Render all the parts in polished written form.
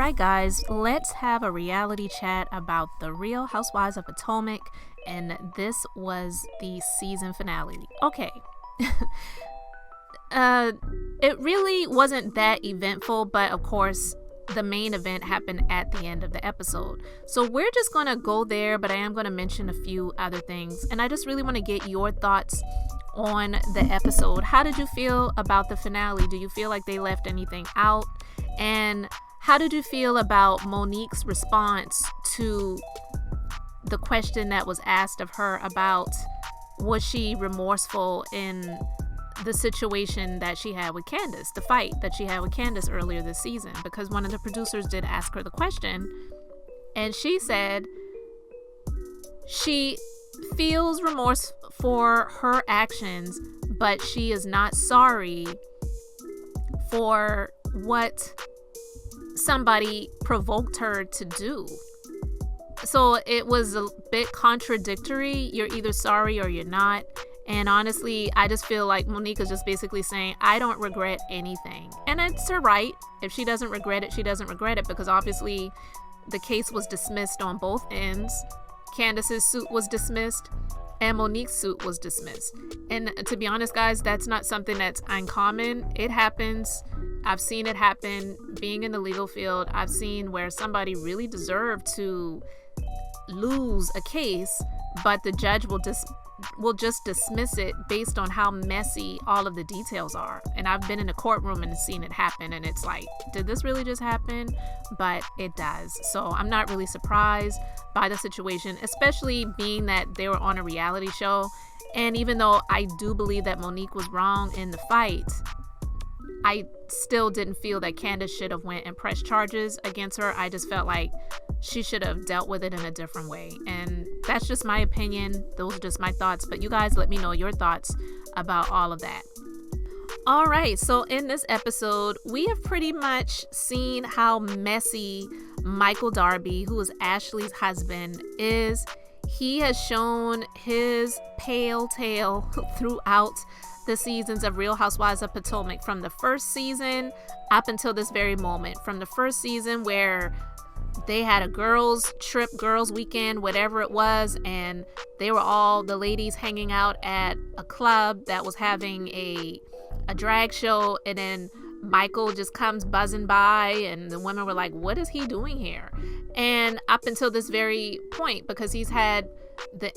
right, guys, let's have a reality chat about the Real Housewives of Potomac, and this was the season finale. Okay. It really wasn't that eventful, but of course, the main event happened at the end of the episode. So we're just going to go there, but I am going to mention a few other things, and I just really want to get your thoughts on the episode. How did you feel about the finale? Do you feel like they left anything out? And how did you feel about Monique's response to the question that was asked of her about was she remorseful in the situation that she had with Candace, the fight that she had with Candace earlier this season? Because one of the producers did ask her the question, and she said she feels remorse for her actions, but she is not sorry for what somebody provoked her to do. So it was a bit contradictory. You're either sorry or you're not. And honestly, I just feel like Monique is just basically saying, I don't regret anything. And it's her right. If she doesn't regret it, she doesn't regret it, because obviously the case was dismissed on both ends. Candace's suit was dismissed and Monique's suit was dismissed. And to be honest, guys, that's not something that's uncommon. It happens. I've seen it happen being in the legal field. I've seen where somebody really deserved to lose a case, but the judge will just dismiss it based on how messy all of the details are. And I've been in a courtroom and seen it happen, and it's like, did this really just happen? But it does. So I'm not really surprised by the situation, especially being that they were on a reality show. And even though I do believe that Monique was wrong in the fight, I still didn't feel that Candace should have went and pressed charges against her. I just felt like she should have dealt with it in a different way. And that's just my opinion. Those are just my thoughts. But you guys let me know your thoughts about all of that. All right. So in this episode, we have pretty much seen how messy Michael Darby, who is Ashley's husband, is. He has shown his pale tail throughout the seasons of Real Housewives of Potomac, from the first season up until this very moment. From the first season where they had a girls trip, girls weekend, whatever it was, and they were all the ladies hanging out at a club that was having a drag show, and then Michael just comes buzzing by and the women were like, what is he doing here? And up until this very point, because he's had the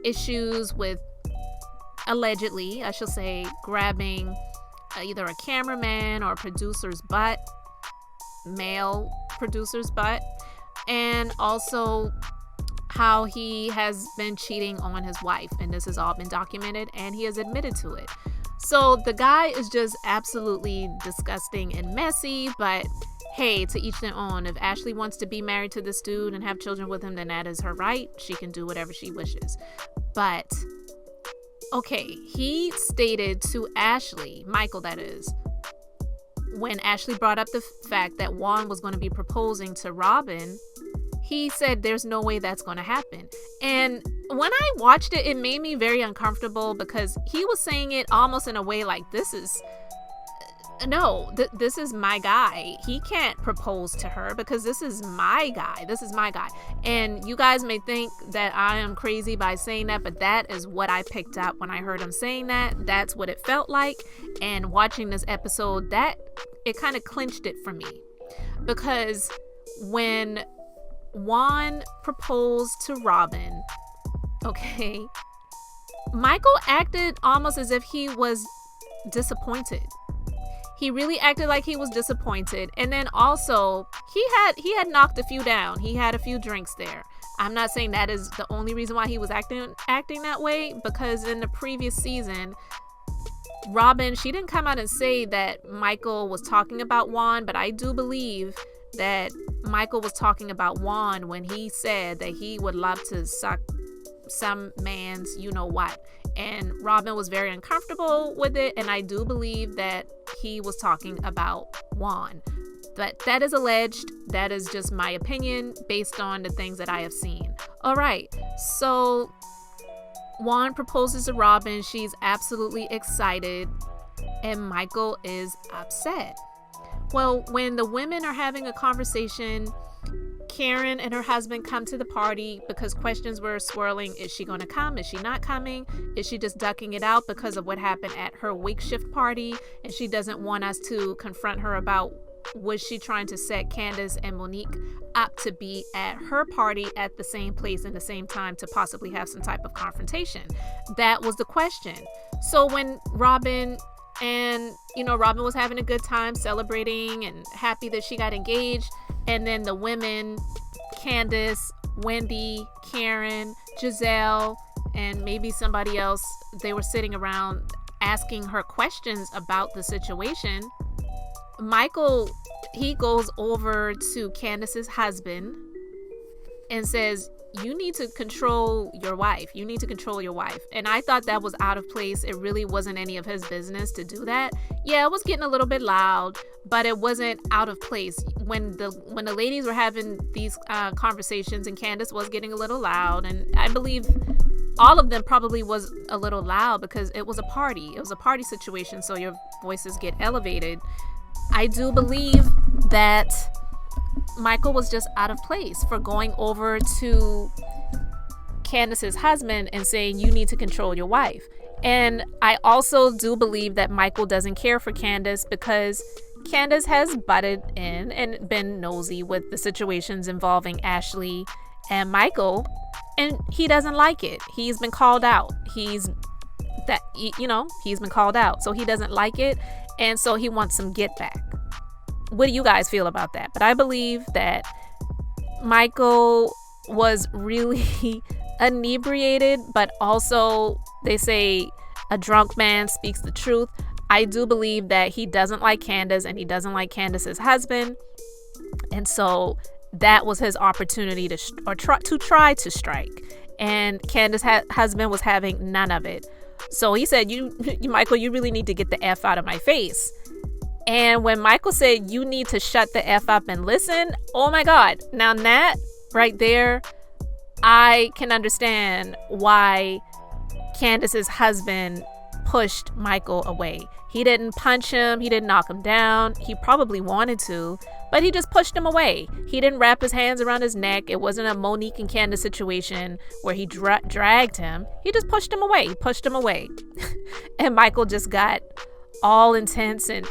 issues with, allegedly, I should say, grabbing either a cameraman or a producer's butt, male producer's butt, and also how he has been cheating on his wife, and this has all been documented and he has admitted to it. So the guy is just absolutely disgusting and messy, but hey, to each their own. If Ashley wants to be married to this dude and have children with him, then that is her right. She can do whatever she wishes. But okay, he stated to Ashley, Michael that is, when Ashley brought up the fact that Juan was going to be proposing to Robin, he said there's no way that's going to happen. And when I watched it, it made me very uncomfortable, because he was saying it almost in a way like, this is my guy. He can't propose to her because this is my guy. This is my guy. And you guys may think that I am crazy by saying that, but that is what I picked up when I heard him saying that. That's what it felt like. And watching this episode, that it kind of clinched it for me, because when Juan proposed to Robin, okay, Michael acted almost as if he was disappointed. He really acted like he was disappointed. And then also, he had knocked a few down. He had a few drinks there. I'm not saying that is the only reason why he was acting that way, because in the previous season, Robin, she didn't come out and say that Michael was talking about Juan, but I do believe that Michael was talking about Juan when he said that he would love to suck some man's you know what. And Robin was very uncomfortable with it, and I do believe that he was talking about Juan. But that is alleged. That is just my opinion based on the things that I have seen. All right, so Juan proposes to Robin. She's absolutely excited, and Michael is upset. Well, when the women are having a conversation, Karen and her husband come to the party because questions were swirling. Is she going to come? Is she not coming? Is she just ducking it out because of what happened at her wake shift party? And she doesn't want us to confront her about, was she trying to set Candace and Monique up to be at her party at the same place and the same time to possibly have some type of confrontation? That was the question. So when Robin was having a good time celebrating and happy that she got engaged, and then the women, Candace, Wendy, Karen, Giselle, and maybe somebody else, they were sitting around asking her questions about the situation. Michael, he goes over to Candace's husband and says, you need to control your wife. You need to control your wife. And I thought that was out of place. It really wasn't any of his business to do that. Yeah, it was getting a little bit loud, but it wasn't out of place. When the ladies were having these conversations and Candace was getting a little loud, and I believe all of them probably was a little loud because it was a party. It was a party situation, so your voices get elevated. I do believe that Michael was just out of place for going over to Candace's husband and saying, you need to control your wife. And I also do believe that Michael doesn't care for Candace because Candace has butted in and been nosy with the situations involving Ashley and Michael, and he doesn't like it. He's been called out. He's been called out. So he doesn't like it, and so he wants some get back. What do you guys feel about that? But I believe that Michael was really inebriated, but also they say a drunk man speaks the truth. I do believe that he doesn't like Candace and he doesn't like Candace's husband. And so that was his opportunity to try to strike. And Candace's husband was having none of it. So he said, Michael, you really need to get the F out of my face. And when Michael said, you need to shut the F up and listen, oh my God. Now that right there, I can understand why Candace's husband pushed Michael away. He didn't punch him. He didn't knock him down. He probably wanted to, but he just pushed him away. He didn't wrap his hands around his neck. It wasn't a Monique and Candace situation where he dragged him. He just pushed him away. He pushed him away. And Michael just got all intense and,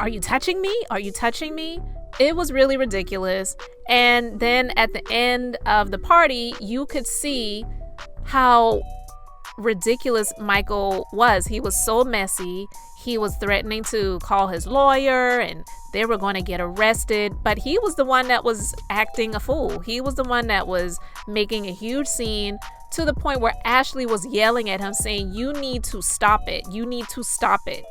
are you touching me? Are you touching me? It was really ridiculous. And then at the end of the party, you could see how ridiculous Michael was. He was so messy. He was threatening to call his lawyer and they were going to get arrested. But he was the one that was acting a fool. He was the one that was making a huge scene to the point where Ashley was yelling at him saying, you need to stop it. You need to stop it.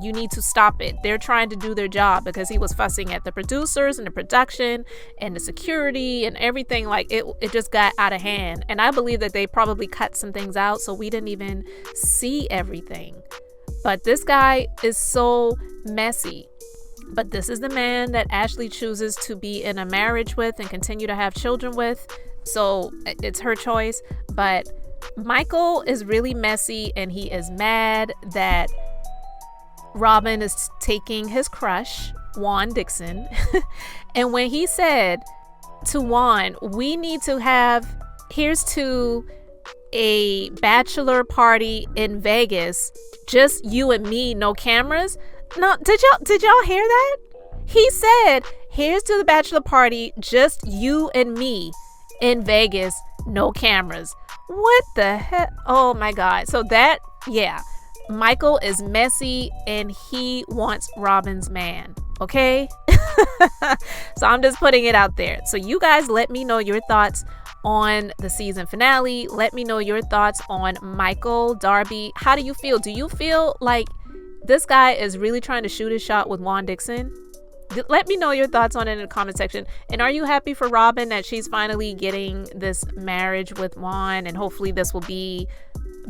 You need to stop it. They're trying to do their job, because he was fussing at the producers and the production and the security and everything. Like it just got out of hand. And I believe that they probably cut some things out so we didn't even see everything. But this guy is so messy. But this is the man that Ashley chooses to be in a marriage with and continue to have children with. So it's her choice. But Michael is really messy, and he is mad that Robin is taking his crush, Juan Dixon. And when he said to Juan, we need to have, here's to a bachelor party in Vegas, just you and me, no cameras. No, did y'all hear that? He said, here's to the bachelor party, just you and me in Vegas, no cameras. What the heck? Oh my God. So that, yeah. Michael is messy and he wants Robin's man. Okay. So I'm just putting it out there. So you guys let me know your thoughts on the season finale. Let me know your thoughts on Michael Darby. How do you feel? Do you feel like this guy is really trying to shoot his shot with Juan Dixon? Let me know your thoughts on it in the comment section. And are you happy for Robin that she's finally getting this marriage with Juan? And hopefully this will be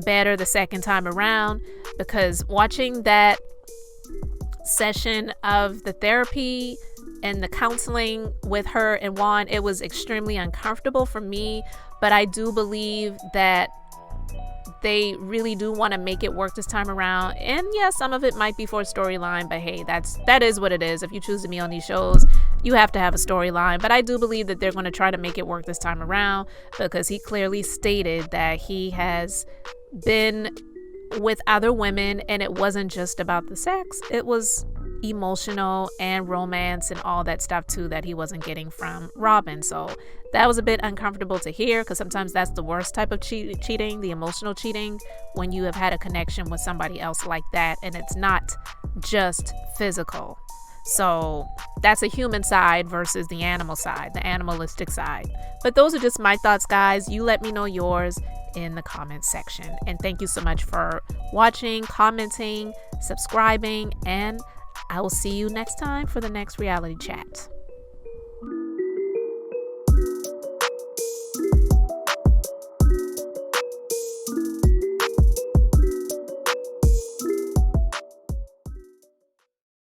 better the second time around, because watching that session of the therapy and the counseling with her and Juan, it was extremely uncomfortable for me. But I do believe that they really do want to make it work this time around. And yeah, some of it might be for a storyline, but hey, that is what it is. If you choose to be on these shows, you have to have a storyline. But I do believe that they're going to try to make it work this time around, because he clearly stated that he has been with other women, and it wasn't just about the sex. It was emotional and romance and all that stuff too that he wasn't getting from Robin. So that was a bit uncomfortable to hear, because sometimes that's the worst type of cheating, the emotional cheating, when you have had a connection with somebody else like that and it's not just physical. So that's a human side versus the animal side, the animalistic side. But those are just my thoughts, guys. You let me know yours in the comments section. And thank you so much for watching, commenting, subscribing, and I will see you next time for the next reality chat.